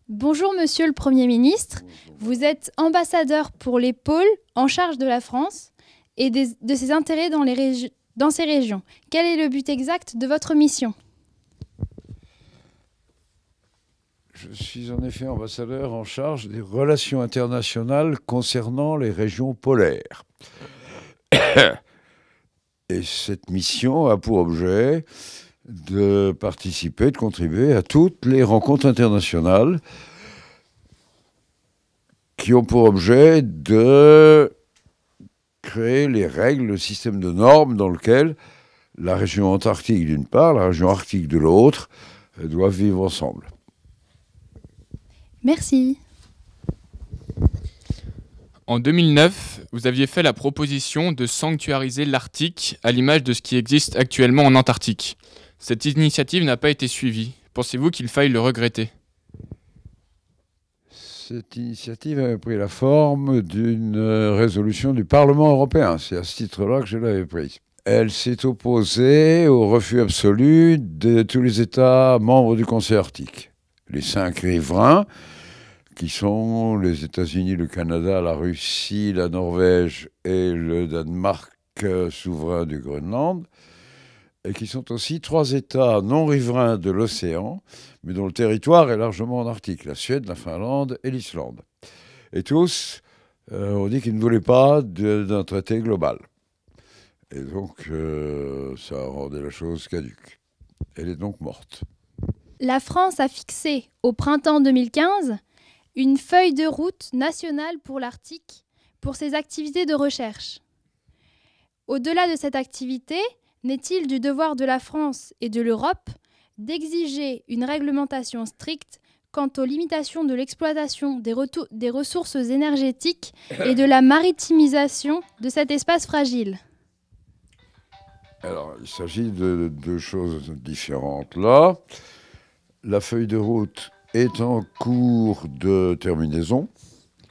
Bonjour Monsieur le Premier ministre, vous êtes ambassadeur pour les pôles en charge de la France et de ses intérêts dans ces régions. Quel est le but exact de votre mission? Je suis en effet ambassadeur en charge des relations internationales concernant les régions polaires. Et cette mission a pour objet de participer, de contribuer à toutes les rencontres internationales qui ont pour objet de créer les règles, le système de normes dans lequel la région antarctique d'une part, la région arctique de l'autre, doivent vivre ensemble. Merci. En 2009, vous aviez fait la proposition de sanctuariser l'Arctique à l'image de ce qui existe actuellement en Antarctique. Cette initiative n'a pas été suivie. Pensez-vous qu'il faille le regretter? Cette initiative avait pris la forme d'une résolution du Parlement européen. C'est à ce titre-là que je l'avais prise. Elle s'est opposée au refus absolu de tous les États membres du Conseil arctique. Les 5 riverains, qui sont les États-Unis, le Canada, la Russie, la Norvège et le Danemark souverain du Groenland, et qui sont aussi 3 États non riverains de l'océan, mais dont le territoire est largement en Arctique, la Suède, la Finlande et l'Islande. Et tous ont dit qu'ils ne voulaient pas d'un traité global. Et donc, ça rendait la chose caduque. Elle est donc morte. La France a fixé au printemps 2015 une feuille de route nationale pour l'Arctique pour ses activités de recherche. Au-delà de cette activité, n'est-il du devoir de la France et de l'Europe d'exiger une réglementation stricte quant aux limitations de l'exploitation des ressources énergétiques et de la maritimisation de cet espace fragile? Alors, il s'agit de 2 choses différentes là. La feuille de route est en cours de terminaison,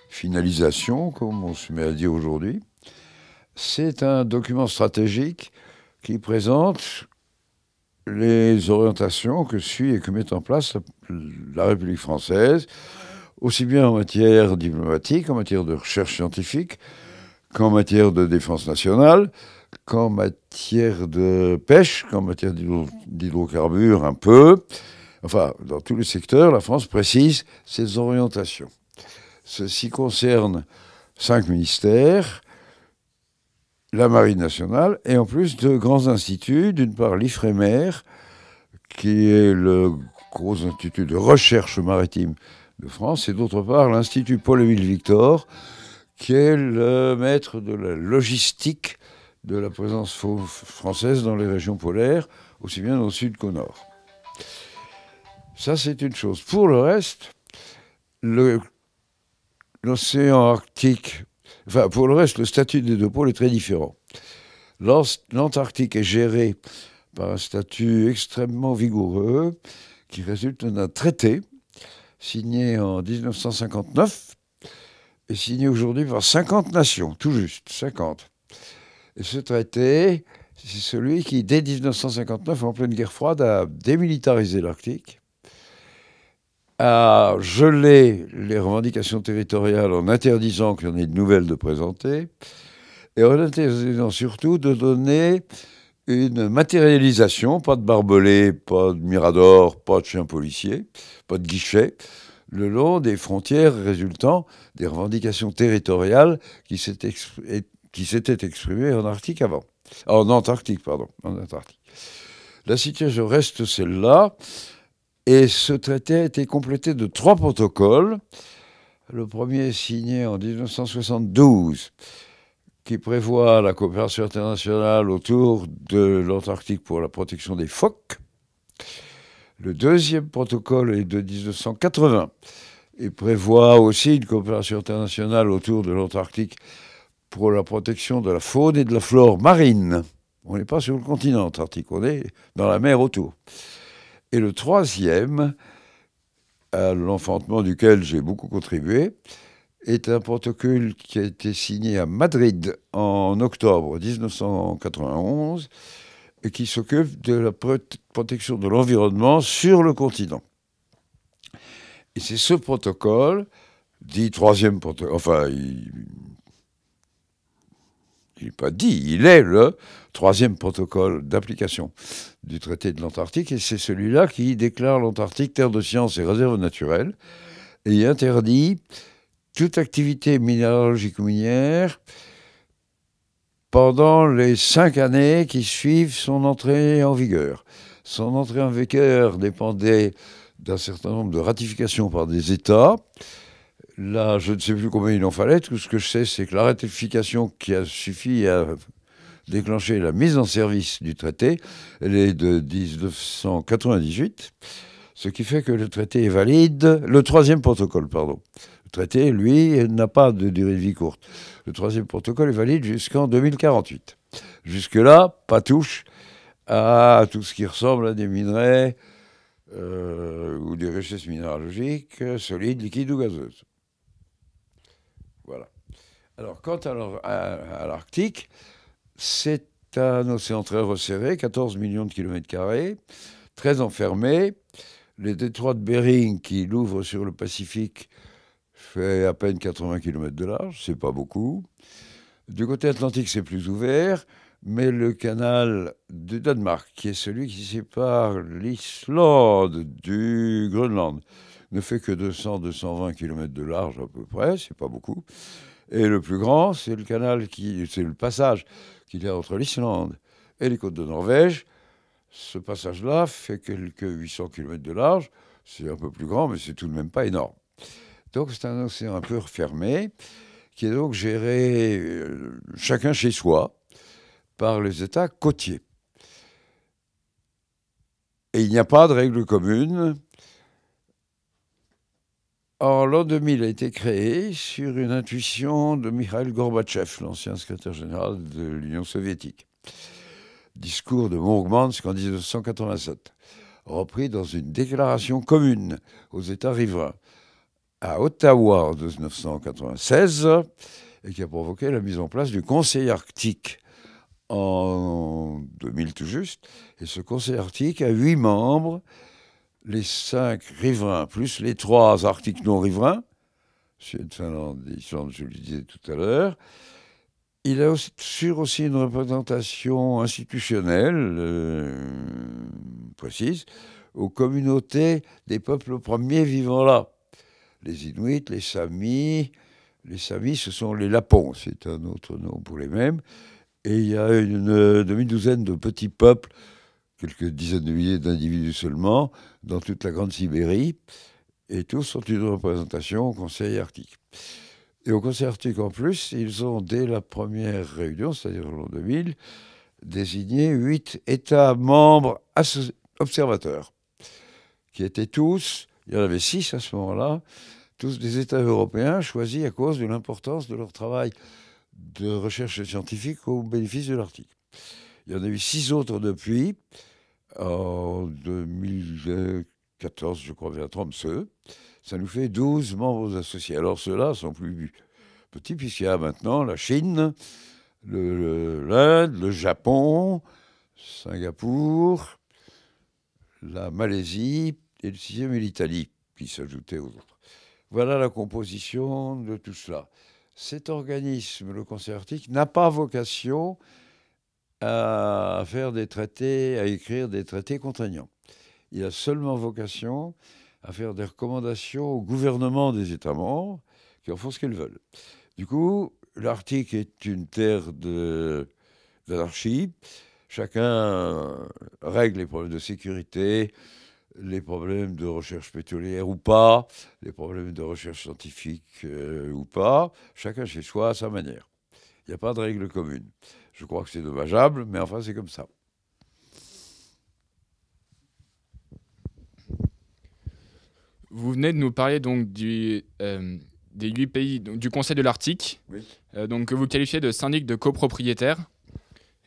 finalisation, comme on se met à dire aujourd'hui. C'est un document stratégique qui présente les orientations que suit et que met en place la République française, aussi bien en matière diplomatique, en matière de recherche scientifique, qu'en matière de défense nationale, qu'en matière de pêche, qu'en matière d'hydrocarbures un peu. Enfin, dans tous les secteurs, la France précise ses orientations. Ceci concerne 5 ministères, la Marine nationale, et en plus de grands instituts, d'une part l'IFREMER, qui est le gros institut de recherche maritime de France, et d'autre part l'Institut Paul-Émile Victor, qui est le maître de la logistique de la présence française dans les régions polaires, aussi bien au sud qu'au nord. Ça, c'est une chose. Pour le reste, l'océan Arctique, enfin, pour le reste, le statut des 2 pôles est très différent. L'Antarctique est géré par un statut extrêmement vigoureux qui résulte d'un traité signé en 1959 et signé aujourd'hui par 50 nations, tout juste, 50. Et ce traité, c'est celui qui, dès 1959, en pleine guerre froide, a démilitarisé l'Arctique, a gelé les revendications territoriales en interdisant qu'il y en ait de nouvelles de présenter, et en interdisant surtout de donner une matérialisation, pas de barbelés, pas de miradors, pas de chiens policiers, pas de guichets, le long des frontières résultant des revendications territoriales qui s'étaient exprimées en Antarctique. En Antarctique. La situation reste celle-là. Et ce traité a été complété de 3 protocoles. Le premier est signé en 1972, qui prévoit la coopération internationale autour de l'Antarctique pour la protection des phoques. Le deuxième protocole est de 1980 et prévoit aussi une coopération internationale autour de l'Antarctique pour la protection de la faune et de la flore marine. On n'est pas sur le continent antarctique, on est dans la mer autour. Et le troisième, à l'enfantement duquel j'ai beaucoup contribué, est un protocole qui a été signé à Madrid en octobre 1991 et qui s'occupe de la protection de l'environnement sur le continent. Et c'est ce protocole, dit troisième protocole, enfin, il n'est pas dit, il est le troisième protocole d'application du traité de l'Antarctique, et c'est celui-là qui déclare l'Antarctique terre de science et réserve naturelle, et il interdit toute activité minéralogique ou minière pendant les 5 années qui suivent son entrée en vigueur. Son entrée en vigueur dépendait d'un certain nombre de ratifications par des États. Là, je ne sais plus combien il en fallait. Tout ce que je sais, c'est que la ratification qui a suffi à déclencher la mise en service du traité, elle est de 1998, ce qui fait que le traité est valide, le troisième protocole, pardon. Le traité, lui, n'a pas de durée de vie courte. Le troisième protocole est valide jusqu'en 2048. Jusque-là, pas touche à tout ce qui ressemble à des minerais ou des richesses minéralogiques solides, liquides ou gazeuses. Voilà. Alors, quant à l'Arctique, c'est un océan très resserré, 14 millions de kilomètres carrés, très enfermé. Les détroits de Bering, qui l'ouvrent sur le Pacifique, fait à peine 80 km de large, c'est pas beaucoup. Du côté atlantique, c'est plus ouvert, mais le canal du Danemark, qui est celui qui sépare l'Islande du Groenland, ne fait que 200-220 km de large à peu près, c'est pas beaucoup. Et le plus grand, c'est le canal c'est le passage qu'il y a entre l'Islande et les côtes de Norvège. Ce passage-là fait quelques 800 km de large. C'est un peu plus grand, mais c'est tout de même pas énorme. Donc c'est un océan un peu refermé, qui est donc géré chacun chez soi par les États côtiers. Et il n'y a pas de règles communes. En l'an 2000 a été créé sur une intuition de Mikhail Gorbatchev, l'ancien secrétaire général de l'Union soviétique. Discours de Mourmansk en 1987, repris dans une déclaration commune aux États riverains à Ottawa en 1996, et qui a provoqué la mise en place du Conseil arctique en 2000 tout juste. Et ce Conseil arctique a 8 membres, les 5 riverains, plus les 3 arctiques non riverains, Suède, Finlande, Islande, je le disais tout à l'heure. Il assure aussi une représentation institutionnelle précise aux communautés des peuples premiers vivant là. Les Inuits, les Samis. Les Samis, ce sont les Lapons, c'est un autre nom pour les mêmes. Et il y a une demi-douzaine de petits peuples, quelques dizaines de milliers d'individus seulement, dans toute la Grande Sibérie. Et tous ont une représentation au Conseil arctique. Et au Conseil arctique, en plus, ils ont, dès la première réunion, c'est-à-dire en l'an 2000, désigné 8 États membres observateurs, qui étaient tous, il y en avait 6 à ce moment-là, tous des États européens choisis à cause de l'importance de leur travail de recherche scientifique au bénéfice de l'Arctique. Il y en a eu 6 autres depuis, en 2014, je crois, vers Tromsø. Ça nous fait 12 membres associés. Alors ceux-là sont plus petits, puisqu'il y a maintenant la Chine, l'Inde, le Japon, Singapour, la Malaisie et le 6e est l'Italie, qui s'ajoutaient aux autres. Voilà la composition de tout cela. Cet organisme, le Conseil arctique, n'a pas vocation à faire des traités, à écrire des traités contraignants. Il a seulement vocation à faire des recommandations au gouvernement des États membres qui en font ce qu'ils veulent. Du coup, l'Arctique est une terre d'anarchie. Chacun règle les problèmes de sécurité, les problèmes de recherche pétrolière ou pas, les problèmes de recherche scientifique ou pas. Chacun chez soi à sa manière. Il n'y a pas de règle commune. Je crois que c'est dommageable, mais enfin, c'est comme ça. Vous venez de nous parler donc des 8 pays du Conseil de l'Arctique, oui. Donc que vous qualifiez de syndic de copropriétaires.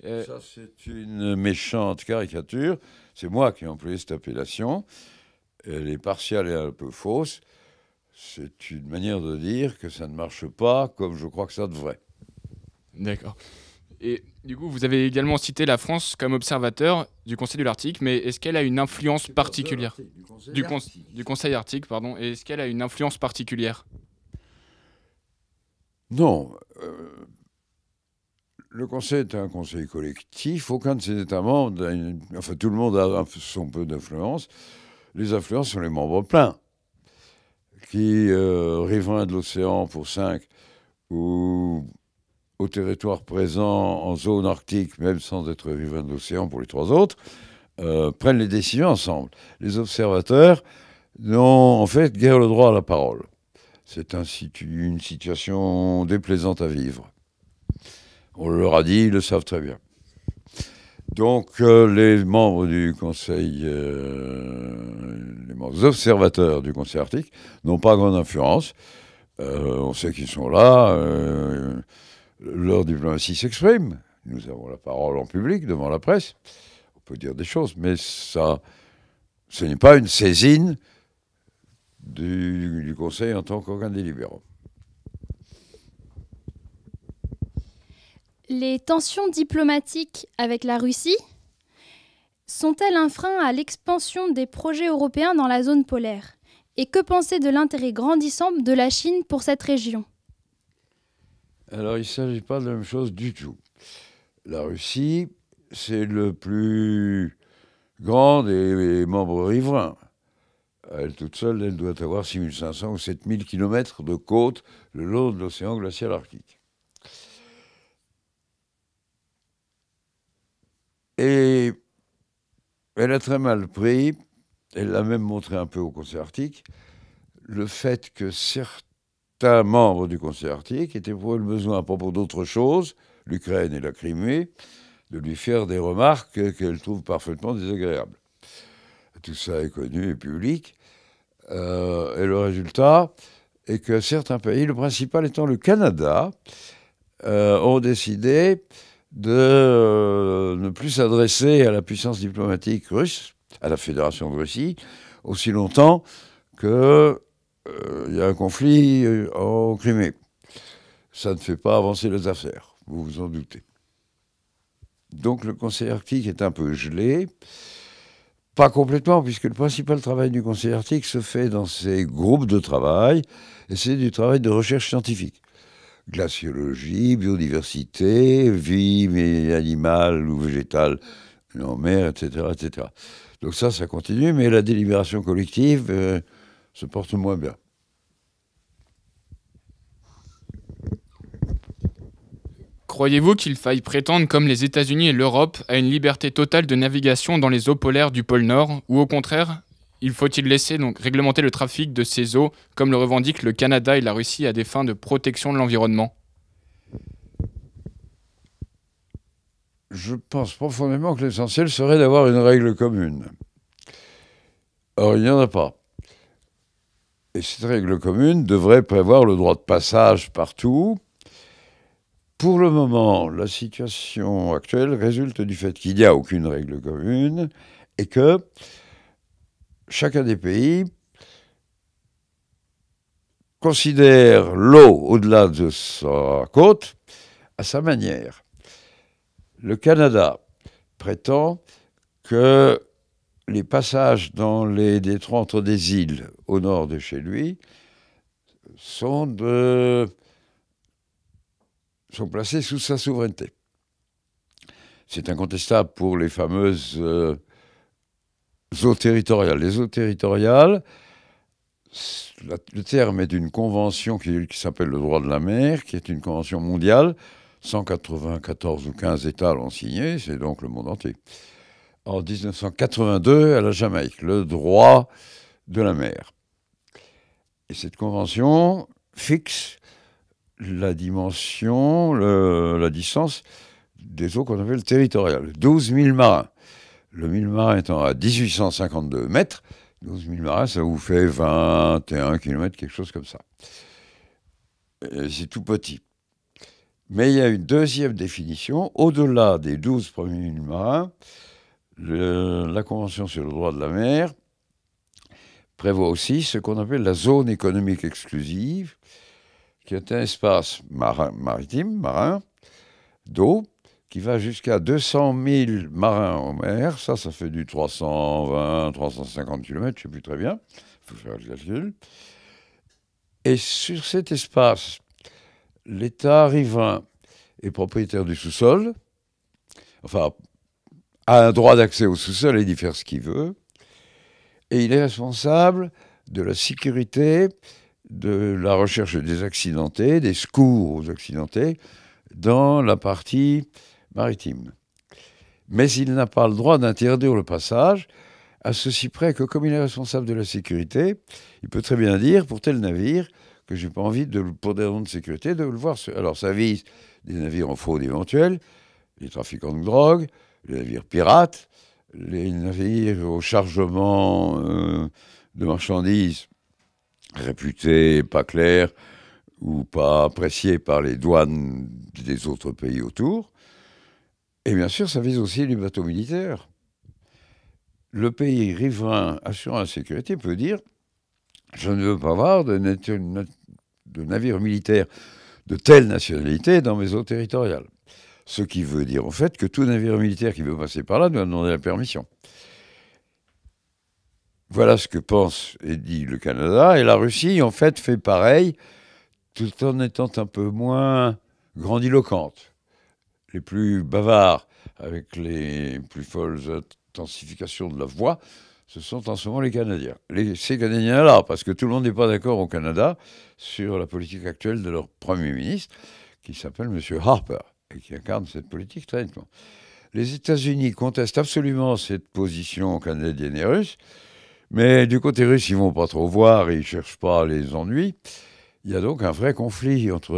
Ça, c'est une méchante caricature. C'est moi qui ai employé cette appellation. Elle est partiale et un peu fausse. C'est une manière de dire que ça ne marche pas comme je crois que ça devrait. D'accord. Et du coup, vous avez également cité la France comme observateur du Conseil de l'Arctique, mais est-ce qu'elle a une influence particulière du Conseil Arctique, pardon, et est-ce qu'elle a une influence particulière? Non. Le Conseil est un conseil collectif. Aucun de ses États membres, enfin tout le monde a son peu d'influence. Les influences sont les membres pleins, qui, riverains de l'océan pour 5, ou au territoire présent en zone arctique, même sans être riverains de l'océan pour les 3 autres, prennent les décisions ensemble. Les observateurs n'ont en fait guère le droit à la parole. C'est une situation déplaisante à vivre. On leur a dit, ils le savent très bien. Donc, les membres du Conseil, les membres observateurs du Conseil arctique n'ont pas grande influence. On sait qu'ils sont là. Leur diplomatie s'exprime. Nous avons la parole en public, devant la presse. On peut dire des choses, mais ça, ce n'est pas une saisine du Conseil en tant qu'organe délibérant. Les tensions diplomatiques avec la Russie sont-elles un frein à l'expansion des projets européens dans la zone polaire? Et que penser de l'intérêt grandissant de la Chine pour cette région? Alors, il ne s'agit pas de la même chose du tout. La Russie, c'est le plus grand des membres riverains. Elle toute seule, elle doit avoir 6500 ou 7000 kilomètres de côte le long de l'océan glacial arctique. Et elle a très mal pris, elle l'a même montré un peu au Conseil arctique, le fait que certains membres du Conseil arctique étaient pour le besoin, à propos d'autre chose, l'Ukraine et la Crimée, de lui faire des remarques qu'elle trouve parfaitement désagréables. Tout ça est connu et public. Et le résultat est que certains pays, le principal étant le Canada, ont décidé de ne plus s'adresser à la puissance diplomatique russe, à la Fédération de Russie, aussi longtemps qu'il y a un conflit en Crimée. Ça ne fait pas avancer les affaires, vous vous en doutez. Donc le Conseil arctique est un peu gelé, pas complètement, puisque le principal travail du Conseil arctique se fait dans ces groupes de travail, et c'est du travail de recherche scientifique. Glaciologie, biodiversité, vie animale ou végétale en mer, etc., etc. Donc ça continue, mais la délibération collective se porte moins bien. Croyez-vous qu'il faille prétendre, comme les États-Unis et l'Europe, à une liberté totale de navigation dans les eaux polaires du pôle Nord, ou au contraire, faut-il laisser donc réglementer le trafic de ces eaux, comme le revendiquent le Canada et la Russie à des fins de protection de l'environnement? Je pense profondément que l'essentiel serait d'avoir une règle commune. Or, il n'y en a pas. Et cette règle commune devrait prévoir le droit de passage partout. Pour le moment, la situation actuelle résulte du fait qu'il n'y a aucune règle commune et que chacun des pays considère l'eau au-delà de sa côte à sa manière. Le Canada prétend que les passages dans les détroits entre des îles au nord de chez lui sont placés sous sa souveraineté. C'est incontestable pour les fameuses eaux territoriales. Les eaux territoriales, le terme est d'une convention qui s'appelle le droit de la mer, qui est une convention mondiale. 194 ou 15 États l'ont signé, c'est donc le monde entier. En 1982, à la Jamaïque, le droit de la mer. Et cette convention fixe la dimension, la distance des eaux qu'on appelle territoriales. 12 000 marins. Le 1000 marins étant à 1852 mètres, 12 000 marins, ça vous fait 21 km, quelque chose comme ça. Et c'est tout petit. Mais il y a une deuxième définition. Au-delà des 12 premiers 1000 marins, la Convention sur le droit de la mer prévoit aussi ce qu'on appelle la zone économique exclusive, qui est un espace marin, d'eau, qui va jusqu'à 200 000 marins en mer. Ça fait du 320, 350 km, je ne sais plus très bien. Il faut faire le calcul. Et sur cet espace, l'État riverain est propriétaire du sous-sol, enfin, a un droit d'accès au sous-sol et d'y faire ce qu'il veut. Et il est responsable de la sécurité, de la recherche des accidentés, des secours aux accidentés, dans la partie maritime. Mais il n'a pas le droit d'interdire le passage, à ceci près que, comme il est responsable de la sécurité, il peut très bien dire, pour tel navire, que je n'ai pas envie, pour des raisons de sécurité, de le voir. Alors ça vise des navires en fraude éventuelle, les trafiquants de drogue, les navires pirates, les navires au chargement de marchandises réputés pas clairs ou pas appréciés par les douanes des autres pays autour. Et bien sûr, ça vise aussi les bateaux militaires. Le pays riverain assurant la sécurité peut dire « Je ne veux pas avoir de navires militaires de telle nationalité dans mes eaux territoriales ». Ce qui veut dire en fait que tout navire militaire qui veut passer par là doit demander la permission. Voilà ce que pense et dit le Canada. Et la Russie, en fait, fait pareil, tout en étant un peu moins grandiloquente. Les plus bavards, avec les plus folles intensifications de la voix, ce sont en ce moment les Canadiens. Ces Canadiens-là, parce que tout le monde n'est pas d'accord au Canada sur la politique actuelle de leur Premier ministre, qui s'appelle M. Harper, et qui incarne cette politique très nettement. Les États-Unis contestent absolument cette position canadienne et russe, mais du côté russe, ils ne vont pas trop voir, ils ne cherchent pas les ennuis. Il y a donc un vrai conflit entre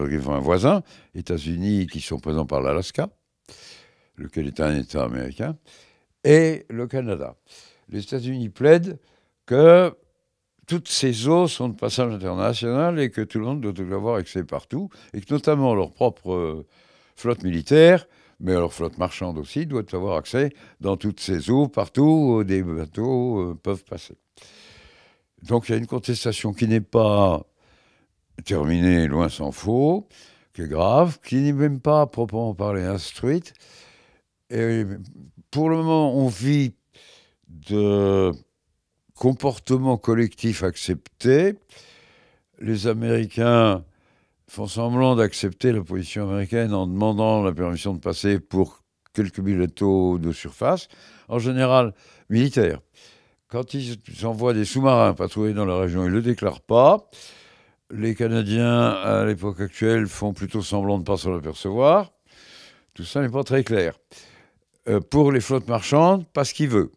riverains voisins, États-Unis qui sont présents par l'Alaska, lequel est un État américain, et le Canada. Les États-Unis plaident que toutes ces eaux sont de passage international et que tout le monde doit avoir accès partout, et que notamment leur propre flotte militaire, mais leur flotte marchande aussi, doit avoir accès dans toutes ces eaux, partout où des bateaux peuvent passer. Donc il y a une contestation qui n'est pas terminée, loin s'en faut, qui est grave, qui n'est même pas à proprement parler instruite. Et pour le moment, on vit de comportements collectifs acceptés. Les Américains font semblant d'accepter la position américaine en demandant la permission de passer pour quelques bateaux de surface, en général militaires. Quand ils envoient des sous-marins patrouiller dans la région, ils ne le déclarent pas. Les Canadiens, à l'époque actuelle, font plutôt semblant de ne pas s'en apercevoir. Tout ça n'est pas très clair. Pour les flottes marchandes, pas ce qu'ils veulent.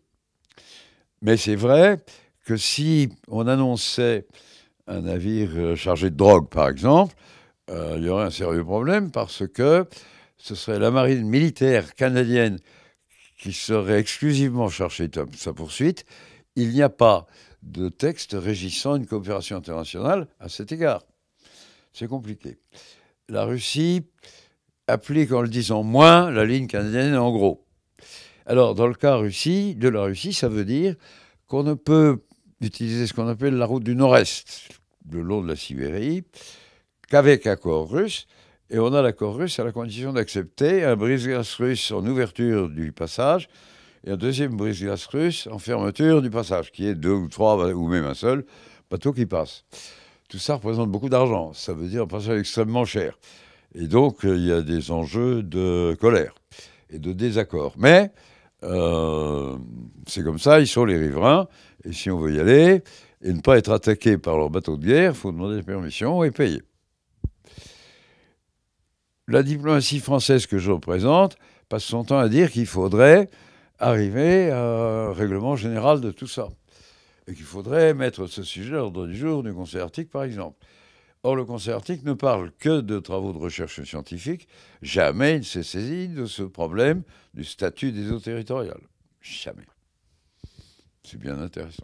Mais c'est vrai que si on annonçait un navire chargé de drogue, par exemple, il y aurait un sérieux problème parce que ce serait la marine militaire canadienne qui serait exclusivement chargée de sa poursuite. Il n'y a pas de texte régissant une coopération internationale à cet égard. C'est compliqué. La Russie applique, en le disant moins, la ligne canadienne en gros. Alors, dans le cas de la Russie, ça veut dire qu'on ne peut utiliser ce qu'on appelle la route du Nord-Est, le long de la Sibérie, qu'avec accord russe. Et on a l'accord russe à la condition d'accepter un brise-glace russe en ouverture du passage et un deuxième brise-glace russe en fermeture du passage, qui est 2 ou 3 ou même un seul bateau qui passe. Tout ça représente beaucoup d'argent. Ça veut dire un passage extrêmement cher. Et donc, il y a des enjeux de colère et de désaccord. Mais c'est comme ça, ils sont les riverains. Et si on veut y aller et ne pas être attaqué par leurs bateaux de guerre, il faut demander la permission et payer. La diplomatie française que je représente passe son temps à dire qu'il faudrait arriver à un règlement général de tout ça. Et qu'il faudrait mettre ce sujet à l'ordre du jour du Conseil arctique, par exemple. Or, le Conseil arctique ne parle que de travaux de recherche scientifique. Jamais il ne s'est saisi de ce problème du statut des eaux territoriales. Jamais. C'est bien intéressant.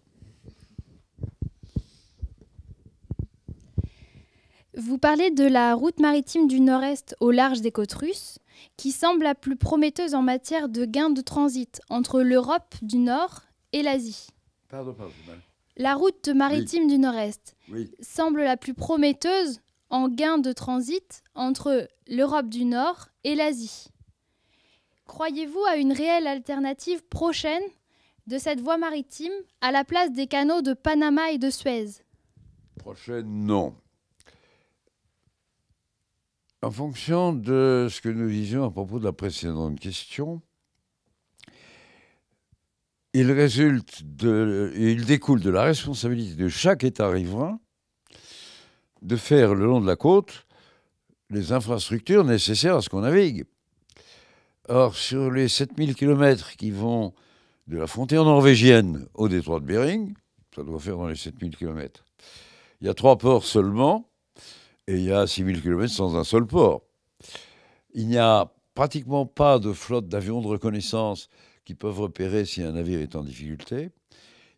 Vous parlez de la route maritime du Nord-Est au large des côtes russes, qui semble la plus prometteuse en matière de gains de transit entre l'Europe du Nord et l'Asie. Pardon. La route maritime du Nord-Est Oui. semble la plus prometteuse en gains de transit entre l'Europe du Nord et l'Asie. Croyez-vous à une réelle alternative prochaine de cette voie maritime à la place des canaux de Panama et de Suez? Prochaine, non. En fonction de ce que nous disions à propos de la précédente question, il découle de la responsabilité de chaque État riverain de faire le long de la côte les infrastructures nécessaires à ce qu'on navigue. Or, sur les 7000 km qui vont de la frontière norvégienne au détroit de Bering, ça doit faire dans les 7000 km, il y a 3 ports seulement, et il y a 6000 km sans un seul port. Il n'y a pratiquement pas de flotte d'avions de reconnaissance qui peuvent repérer si un navire est en difficulté.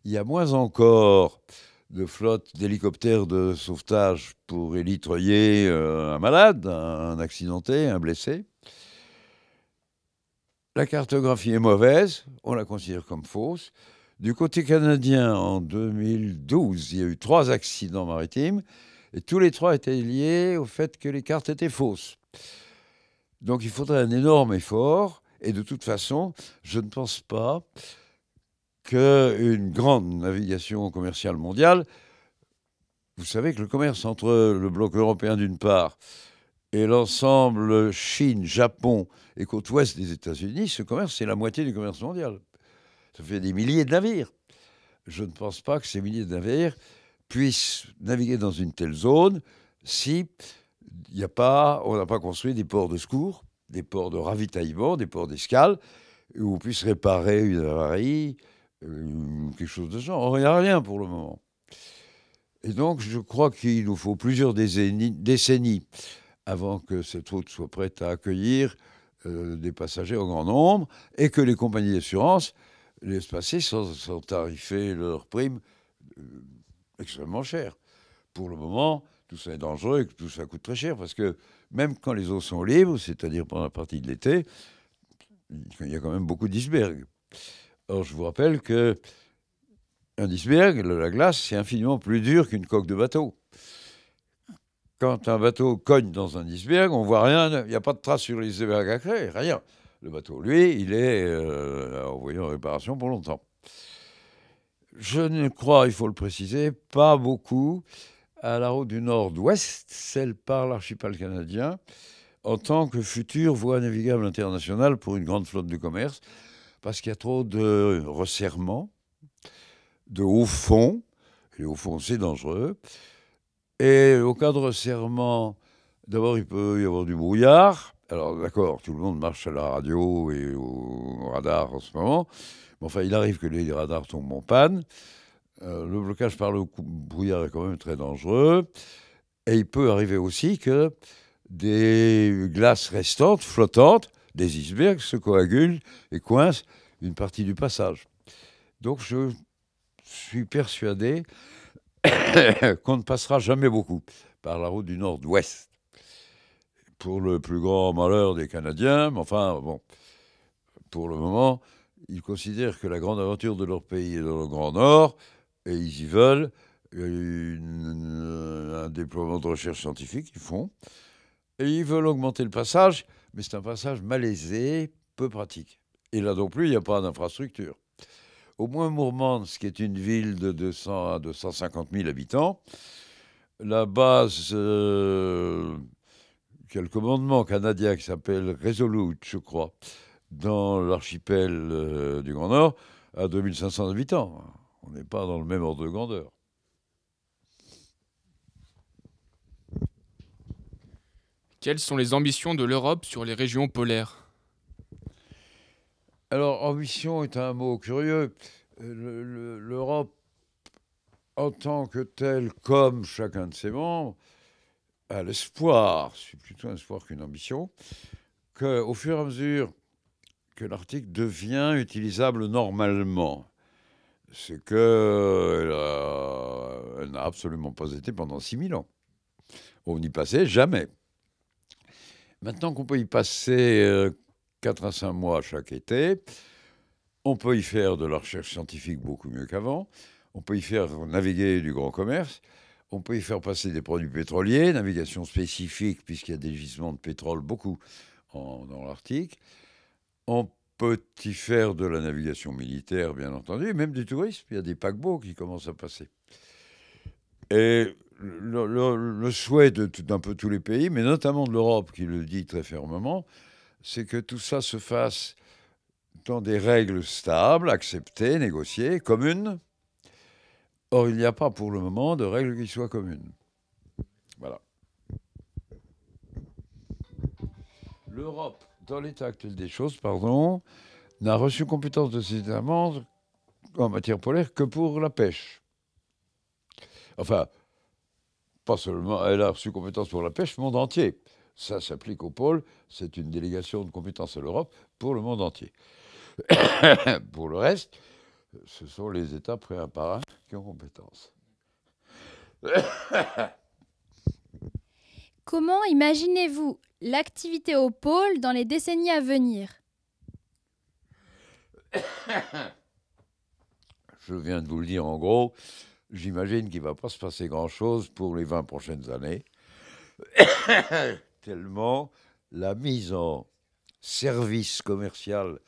Il y a moins encore de flotte d'hélicoptères de sauvetage pour élitreiller un malade, un accidenté, un blessé. La cartographie est mauvaise, on la considère comme fausse. Du côté canadien, en 2012, il y a eu 3 accidents maritimes, et tous les 3 étaient liés au fait que les cartes étaient fausses. Donc il faudrait un énorme effort, et de toute façon, je ne pense pas qu'une grande navigation commerciale mondiale, vous savez que le commerce entre le bloc européen d'une part et l'ensemble Chine, Japon et côte ouest des États-Unis, ce commerce, c'est la moitié du commerce mondial. Ça fait des milliers de navires. Je ne pense pas que ces milliers de navires puissent naviguer dans une telle zone si on n'a pas construit des ports de secours, des ports de ravitaillement, des ports d'escale, où on puisse réparer une avarie, quelque chose de ce genre. Or, il n'y a rien pour le moment. Et donc, je crois qu'il nous faut plusieurs décennies avant que cette route soit prête à accueillir des passagers en grand nombre et que les compagnies d'assurance laissent passer sans tarifer leurs primes extrêmement cher. Pour le moment, tout ça est dangereux et tout ça coûte très cher parce que même quand les eaux sont libres, c'est-à-dire pendant la partie de l'été, il y a quand même beaucoup d'icebergs. Or, je vous rappelle que un iceberg, la glace, c'est infiniment plus dur qu'une coque de bateau. Quand un bateau cogne dans un iceberg, on voit rien, il n'y a pas de trace sur l'iceberg à créer, rien. Le bateau, lui, il est envoyé en réparation pour longtemps. Je ne crois, il faut le préciser, pas beaucoup à la route du nord-ouest, celle par l'archipel canadien, en tant que future voie navigable internationale pour une grande flotte de commerce, parce qu'il y a trop de resserrements, de haut fond, et au fond c'est dangereux, et au cas de resserrement, d'abord il peut y avoir du brouillard, alors d'accord, tout le monde marche à la radio et au radar en ce moment, mais enfin il arrive que les radars tombent en panne, le blocage par le brouillard est quand même très dangereux, et il peut arriver aussi que des glaces restantes, flottantes, des icebergs se coagulent et coincent une partie du passage. Donc je suis persuadé qu'on ne passera jamais beaucoup par la route du nord-ouest. Pour le plus grand malheur des Canadiens, mais enfin, bon, pour le moment, ils considèrent que la grande aventure de leur pays est dans le Grand Nord, et ils y veulent. Il y a un déploiement de recherche scientifique qu'ils font, et ils veulent augmenter le passage, mais c'est un passage malaisé, peu pratique. Et là non plus, il n'y a pas d'infrastructure. Au moins Mourmansk, qui est une ville de 200 à 250 000 habitants, la base, qui a le commandement canadien qui s'appelle Resolute, je crois, dans l'archipel du Grand Nord, a 2500 habitants. On n'est pas dans le même ordre de grandeur. Quelles sont les ambitions de l'Europe sur les régions polaires ? Alors, ambition est un mot curieux. L'Europe, en tant que telle, comme chacun de ses membres, a l'espoir, c'est plutôt un espoir qu'une ambition, qu'au fur et à mesure que l'Arctique devient utilisable normalement, ce qu'elle n'a absolument pas été pendant 6000 ans. On n'y passait jamais. Maintenant qu'on peut y passer 4 à 5 mois chaque été, on peut y faire de la recherche scientifique beaucoup mieux qu'avant, on peut y faire naviguer du grand commerce, on peut y faire passer des produits pétroliers, navigation spécifique, puisqu'il y a des gisements de pétrole beaucoup dans l'Arctique. On peut y faire de la navigation militaire, bien entendu, et même du tourisme. Il y a des paquebots qui commencent à passer. Et le souhait d'un peu tous les pays, mais notamment de l'Europe, qui le dit très fermement, c'est que tout ça se fasse dans des règles stables, acceptées, négociées, communes. Or, il n'y a pas pour le moment de règles qui soient communes. Voilà. L'Europe, dans l'état actuel des choses, n'a reçu compétence de ses États membres en matière polaire que pour la pêche. Enfin, pas seulement, elle a reçu compétence pour la pêche, le monde entier. Ça s'applique au pôle, c'est une délégation de compétence à l'Europe pour le monde entier. Pour le reste, ce sont les États pris un par un qui ont compétence. Comment imaginez-vous l'activité au pôle dans les décennies à venir? Je viens de vous le dire en gros, j'imagine qu'il ne va pas se passer grand-chose pour les 20 prochaines années, tellement la mise en service commercial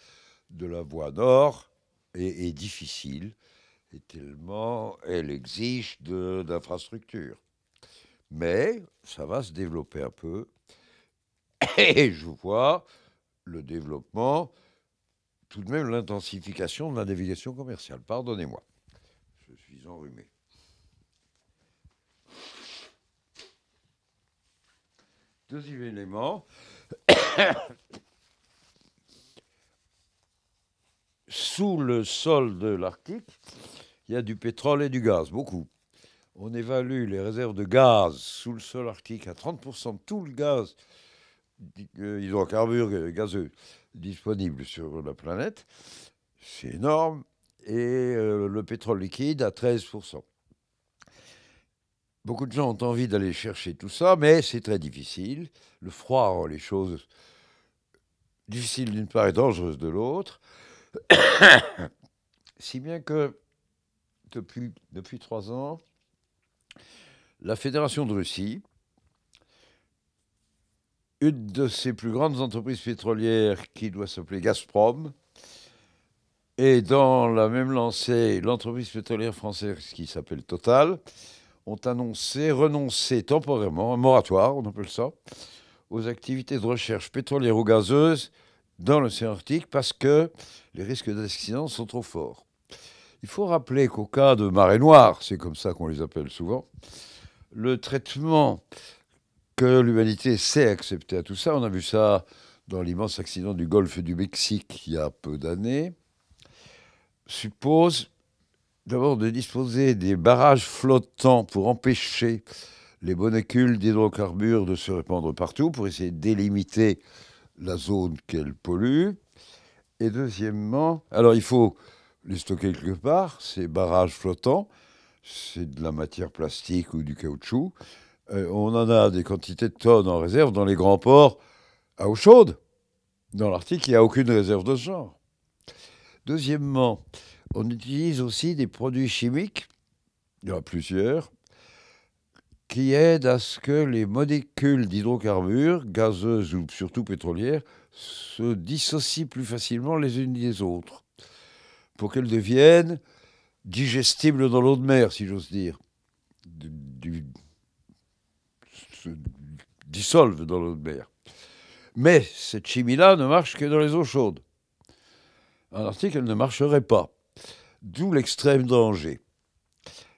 de la voie nord est difficile, et tellement elle exige d'infrastructures. Mais ça va se développer un peu, et je vois le développement, tout de même l'intensification de la navigation commerciale. Pardonnez-moi, je suis enrhumé. Deuxième élément, sous le sol de l'Arctique, il y a du pétrole et du gaz, beaucoup. On évalue les réserves de gaz sous le sol arctique à 30% de tout le gaz, hydrocarbures gazeux, disponible sur la planète. C'est énorme. Et le pétrole liquide à 13%. Beaucoup de gens ont envie d'aller chercher tout ça, mais c'est très difficile. Le froid rend les choses difficiles d'une part et dangereuses de l'autre. Si bien que depuis 3 ans, la Fédération de Russie, une de ses plus grandes entreprises pétrolières qui doit s'appeler Gazprom, et dans la même lancée, l'entreprise pétrolière française qui s'appelle Total, ont annoncé renoncer temporairement, un moratoire, on appelle ça, aux activités de recherche pétrolière ou gazeuse dans l'océan Arctique parce que les risques d'accident sont trop forts. Il faut rappeler qu'au cas de marée noire, c'est comme ça qu'on les appelle souvent, le traitement que l'humanité sait accepter à tout ça, on a vu ça dans l'immense accident du golfe du Mexique il y a peu d'années, suppose d'abord de disposer des barrages flottants pour empêcher les molécules d'hydrocarbures de se répandre partout, pour essayer de délimiter la zone qu'elles polluent. Et deuxièmement, alors il faut les stocker quelque part, ces barrages flottants, c'est de la matière plastique ou du caoutchouc. On en a des quantités de tonnes en réserve dans les grands ports à eau chaude. Dans l'Arctique, il n'y a aucune réserve de ce genre. Deuxièmement, on utilise aussi des produits chimiques, il y en a plusieurs, qui aident à ce que les molécules d'hydrocarbures, gazeuses ou surtout pétrolières, se dissocient plus facilement les unes des autres, pour qu'elles deviennent digestibles dans l'eau de mer, si j'ose dire. Se dissolvent dans l'eau de mer. Mais cette chimie-là ne marche que dans les eaux chaudes. En Arctique, elle ne marcherait pas. D'où l'extrême danger.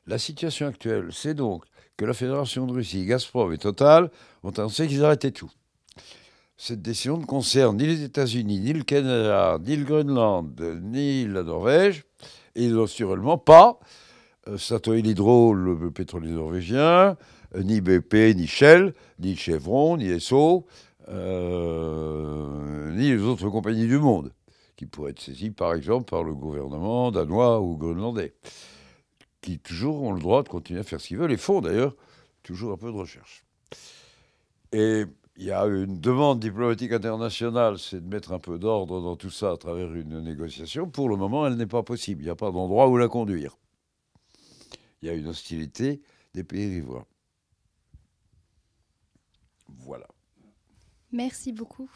La situation actuelle, c'est donc que la Fédération de Russie, Gazprom et Total ont annoncé qu'ils arrêtaient tout. Cette décision ne concerne ni les États-Unis, ni le Canada, ni le Groenland, ni la Norvège, et naturellement pas Statoil Hydro, le pétrolier norvégien, ni BP, ni Shell, ni Chevron, ni Esso, ni les autres compagnies du monde, qui pourraient être saisies par exemple par le gouvernement danois ou groenlandais, qui toujours ont le droit de continuer à faire ce qu'ils veulent et font d'ailleurs toujours un peu de recherche. Et il y a une demande diplomatique internationale, c'est de mettre un peu d'ordre dans tout ça à travers une négociation. Pour le moment, elle n'est pas possible. Il n'y a pas d'endroit où la conduire. Il y a une hostilité des pays riverains. Voilà. Merci beaucoup.